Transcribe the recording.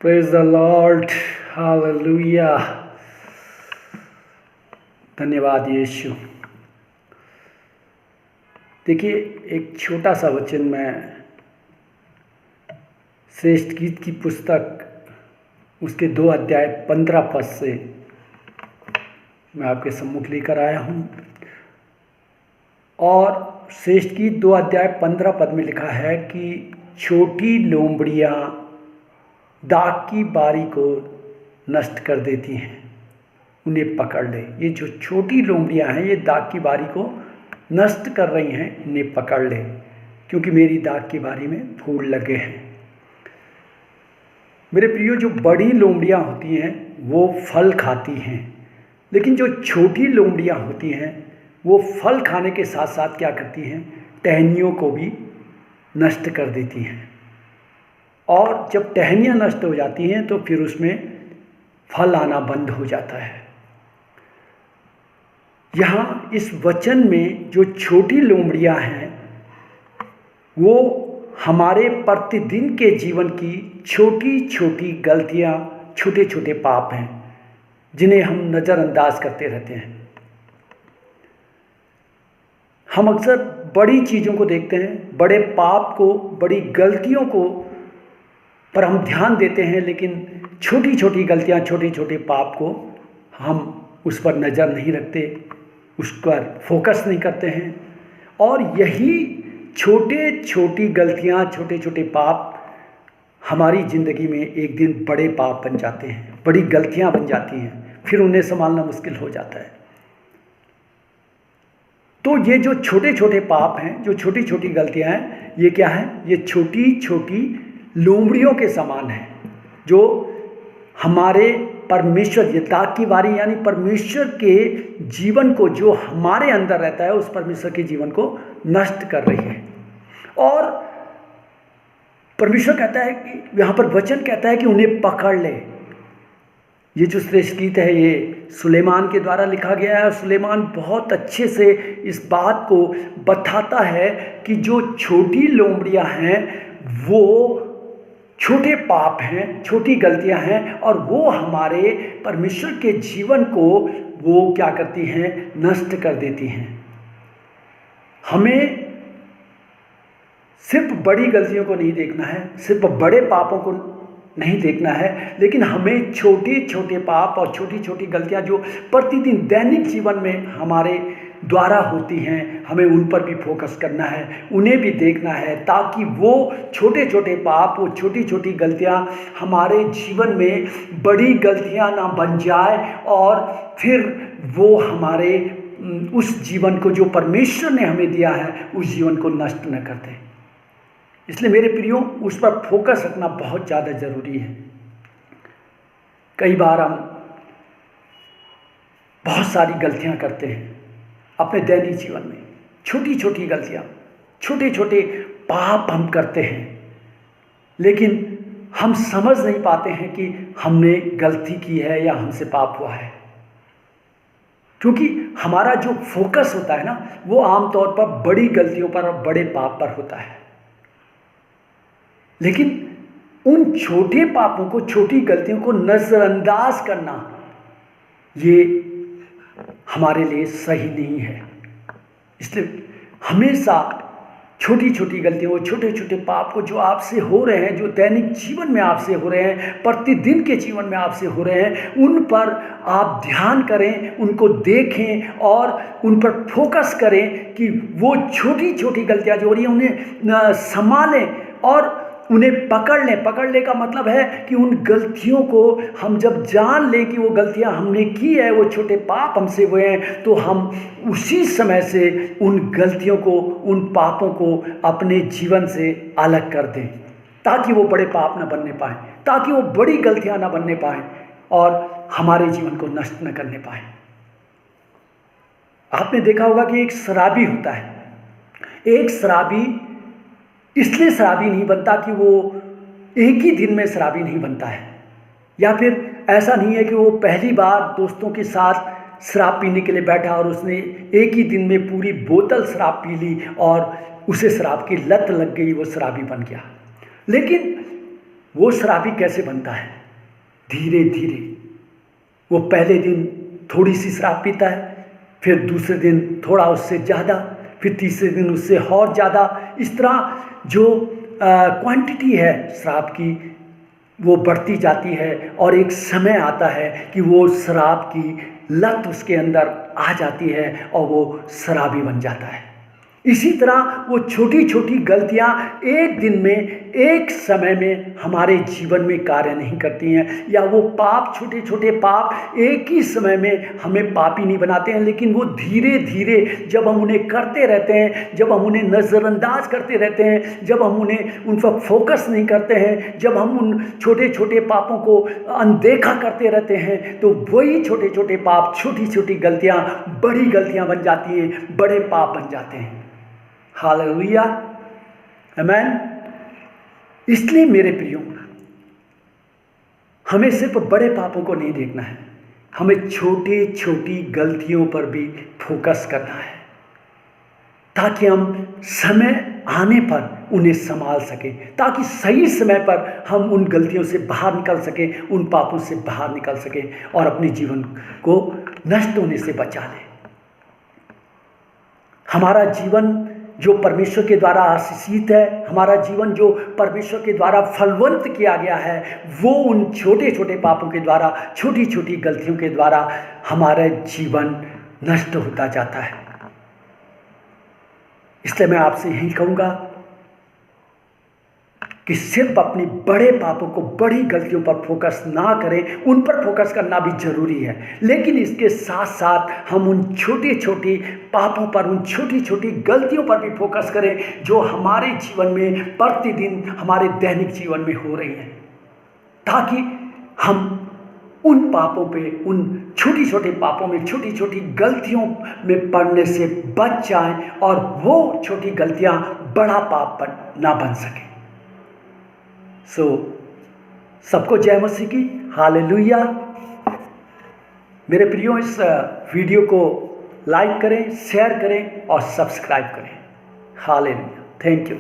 Praise the Lord, hallelujah. धन्यवाद यीशु। देखिए, एक छोटा सा वचन मैं श्रेष्ठ गीत की पुस्तक उसके 2 अध्याय 15 पद से मैं आपके सम्मुख लेकर आया हूँ। और श्रेष्ठ गीत 2 अध्याय 15 पद में लिखा है कि छोटी लोमड़ियाँ दाग की बारी को नष्ट कर देती हैं, उन्हें पकड़ ले। ये जो छोटी लोमड़ियाँ हैं ये दाग की बारी को नष्ट कर रही हैं, इन्हें पकड़ ले, क्योंकि मेरी दाग की बारी में फूल लगे हैं। मेरे प्रियो, जो बड़ी लोमड़ियाँ होती हैं वो फल खाती हैं, लेकिन जो छोटी लोमड़ियाँ होती हैं वो फल खाने के साथ साथ क्या करती हैं, टहनियों को भी नष्ट कर देती हैं। और जब टहनियाँ नष्ट हो जाती हैं तो फिर उसमें फल आना बंद हो जाता है। यहाँ इस वचन में जो छोटी लोमड़ियाँ हैं वो हमारे प्रतिदिन के जीवन की छोटी छोटी गलतियाँ, छोटे छोटे पाप हैं जिन्हें हम नज़रअंदाज करते रहते हैं। हम अक्सर बड़ी चीज़ों को देखते हैं, बड़े पाप को, बड़ी गलतियों को पर हम ध्यान देते हैं, लेकिन छोटी छोटी गलतियाँ, छोटे छोटे पाप को हम उस पर नज़र नहीं रखते, उस पर फोकस नहीं करते हैं। और यही छोटे छोटी गलतियाँ, छोटे छोटे पाप हमारी ज़िंदगी में एक दिन बड़े पाप बन जाते हैं, बड़ी गलतियाँ बन जाती हैं, फिर उन्हें संभालना मुश्किल हो जाता है। तो ये जो छोटे छोटे पाप हैं, जो छोटी छोटी गलतियाँ हैं, ये क्या हैं? ये छोटी छोटी लोमड़ियों के समान है जो हमारे परमेश्वर, ये दाग की बारी यानी परमेश्वर के जीवन को, जो हमारे अंदर रहता है, उस परमेश्वर के जीवन को नष्ट कर रही है। और परमेश्वर कहता है कि यहाँ पर वचन कहता है कि उन्हें पकड़ ले। ये जो श्रेष्ठ गीत है ये सुलेमान के द्वारा लिखा गया है। सुलेमान बहुत अच्छे से इस बात को बताता है कि जो छोटी लोमड़ियाँ हैं वो छोटे पाप हैं, छोटी गलतियां हैं, और वो हमारे परमेश्वर के जीवन को वो क्या करती हैं, नष्ट कर देती हैं। हमें सिर्फ बड़ी गलतियों को नहीं देखना है, सिर्फ बड़े पापों को नहीं देखना है, लेकिन हमें छोटे छोटे पाप और छोटी छोटी गलतियां जो प्रतिदिन दैनिक जीवन में हमारे द्वारा होती हैं, हमें उन पर भी फोकस करना है, उन्हें भी देखना है, ताकि वो छोटे छोटे पाप, वो छोटी छोटी गलतियां हमारे जीवन में बड़ी गलतियां ना बन जाए और फिर वो हमारे उस जीवन को जो परमेश्वर ने हमें दिया है, उस जीवन को नष्ट न कर दे। इसलिए मेरे प्रियो, उस पर फोकस रखना बहुत ज़्यादा ज़रूरी है। कई बार हम बहुत सारी गलतियां करते हैं अपने दैनिक जीवन में, छोटी छोटी गलतियां, छोटे छोटे पाप हम करते हैं, लेकिन हम समझ नहीं पाते हैं कि हमने गलती की है या हमसे पाप हुआ है, क्योंकि हमारा जो फोकस होता है ना, वो आमतौर पर बड़ी गलतियों पर और बड़े पाप पर होता है। लेकिन उन छोटे पापों को, छोटी गलतियों को नज़रअंदाज करना ये हमारे लिए सही नहीं है। इसलिए हमेशा छोटी छोटी गलतियों, छोटे छोटे पाप को जो आपसे हो रहे हैं, जो दैनिक जीवन में आपसे हो रहे हैं, प्रतिदिन के जीवन में आपसे हो रहे हैं, उन पर आप ध्यान करें, उनको देखें और उन पर फोकस करें कि वो छोटी छोटी गलतियां जो हो रही हैं उन्हें संभालें और उन्हें पकड़ लें। पकड़ने का मतलब है कि उन गलतियों को हम जब जान लें कि वो गलतियां हमने की है, वो छोटे पाप हमसे हुए हैं, तो हम उसी समय से उन गलतियों को, उन पापों को अपने जीवन से अलग कर दें, ताकि वो बड़े पाप ना बनने पाएँ, ताकि वो बड़ी गलतियां ना बनने पाएँ और हमारे जीवन को नष्ट न करने पाएँ। आपने देखा होगा कि एक शराबी होता है। एक शराबी इसलिए शराबी नहीं बनता कि वो एक ही दिन में शराबी नहीं बनता है, या फिर ऐसा नहीं है कि वो पहली बार दोस्तों के साथ शराब पीने के लिए बैठा और उसने एक ही दिन में पूरी बोतल शराब पी ली और उसे शराब की लत लग गई, वो शराबी बन गया। लेकिन वो शराबी कैसे बनता है? धीरे धीरे वो पहले दिन थोड़ी सी शराब पीता है, फिर दूसरे दिन थोड़ा उससे ज़्यादा, फिर तीसरे दिन उससे और ज़्यादा। इस तरह जो क्वांटिटी है शराब की वो बढ़ती जाती है, और एक समय आता है कि वो शराब की लत उसके अंदर आ जाती है और वो शराबी बन जाता है। इसी तरह वो छोटी छोटी गलतियां एक दिन में, एक समय में हमारे जीवन में कार्य नहीं करती हैं, या वो पाप, छोटे छोटे पाप एक ही समय में हमें पापी नहीं बनाते हैं, लेकिन वो धीरे धीरे जब हम उन्हें करते रहते हैं, जब हम उन्हें नज़रअंदाज करते रहते हैं, जब हम उन्हें उन पर फोकस नहीं करते हैं, जब हम उन छोटे छोटे पापों को अनदेखा करते रहते हैं, तो वही छोटे छोटे पाप, छोटी छोटी गलतियां बड़ी गलतियां बन जाती हैं, बड़े पाप बन जाते हैं। हालेलुया, आमीन। इसलिए मेरे प्रियो, हमें सिर्फ बड़े पापों को नहीं देखना है, हमें छोटी छोटी गलतियों पर भी फोकस करना है, ताकि हम समय आने पर उन्हें संभाल सकें, ताकि सही समय पर हम उन गलतियों से बाहर निकल सकें, उन पापों से बाहर निकल सकें और अपने जीवन को नष्ट होने से बचा लें। हमारा जीवन जो परमेश्वर के द्वारा आशीषित है, हमारा जीवन जो परमेश्वर के द्वारा फलवंत किया गया है, वो उन छोटे छोटे पापों के द्वारा, छोटी छोटी गलतियों के द्वारा हमारा जीवन नष्ट होता जाता है। इसलिए मैं आपसे यही कहूँगा कि सिर्फ अपनी बड़े पापों को, बड़ी गलतियों पर फोकस ना करें, उन पर फोकस करना भी जरूरी है, लेकिन इसके साथ साथ हम उन छोटे छोटे पापों पर, उन छोटी छोटी गलतियों पर भी फोकस करें जो हमारे जीवन में प्रतिदिन, हमारे दैनिक जीवन में हो रही हैं, ताकि हम उन पापों पे, उन छोटी छोटे पापों में, छोटी छोटी गलतियों में पड़ने से बच जाएं और वो छोटी गलतियां बड़ा पाप ना बन सके। सबको जय मसीह की, हालेलुया। मेरे प्रियो, इस वीडियो को लाइक करें, शेयर करें और सब्सक्राइब करें। Hallelujah, thank you.